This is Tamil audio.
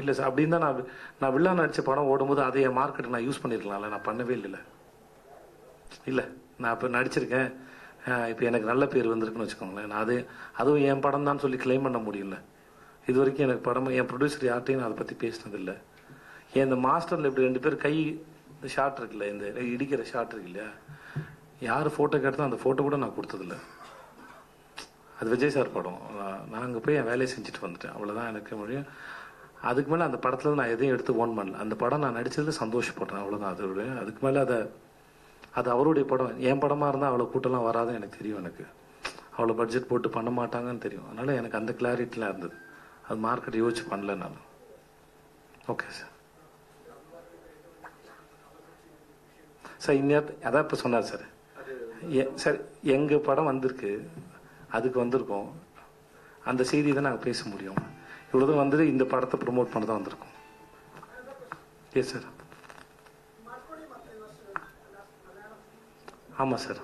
இல்லை சார். அப்படின்னு தான் நான் வில்லா நடித்த படம் ஓடும்போது அதை என் மார்க்கெட்டை நான் யூஸ் பண்ணியிருக்கலாம்ல. நான் பண்ணவே இல்லைல்ல. இல்லை, நான் இப்போ நடிச்சிருக்கேன், இப்போ எனக்கு நல்ல பேர் வந்திருக்குன்னு வச்சுக்கோங்களேன். நான் அதுவும் என் படம் தான் சொல்லி கிளைம் பண்ண முடியல. இது வரைக்கும் எனக்கு படம் என் ப்ரொடியூசர் யார்ட்டையும் நான் அதை பற்றி பேசினதில்லை. ஏன் இந்த மாஸ்டரில் இப்படி 2 பேர் கை ஷார்ட் இருக்குல்ல, இந்த இடிக்கிற ஷார்ட் இருக்கு இல்லையா, யார் ஃபோட்டோ கேட்டால் அந்த ஃபோட்டோ கூட நான் கொடுத்ததில்ல. அது விஜய் சார் படம். நான் அங்கே போய் என் வேலையை செஞ்சுட்டு வந்துட்டேன், அவ்வளோதான் எனக்கு முடியும். அதுக்கு மேலே அந்த படத்தில் நான் எதையும் எடுத்து ஓன் பண்ணல. அந்த படம் நான் நடித்ததில் சந்தோஷப்படுறேன், அவ்வளோதான். அதோட அதுக்கு மேலே அது அவருடைய படம். என் படமாக இருந்தால் அவ்வளோ கூட்டம்லாம் வராதுன்னு எனக்கு தெரியும். எனக்கு அவ்வளோ பட்ஜெட் போட்டு பண்ண மாட்டாங்கன்னு தெரியும். அதனால் எனக்கு அந்த கிளாரிட்டிலாம் இருந்தது. அது மார்க்கெட் யோசிச்சு பண்ணல நான். Okay sir. சார் இன்னும் அதான் இப்போ சொன்னார் சார். சார் எங்கள் படம் வந்திருக்கு, அதுக்கு வந்திருக்கோம், அந்த செய்தி தான் நாங்கள் பேச முடியும். இவ்வளோதான் வந்துட்டு இந்த படத்தை ப்ரொமோட் பண்ண தான் வந்திருக்கோம். Yes sir. ஆமாம் சார்.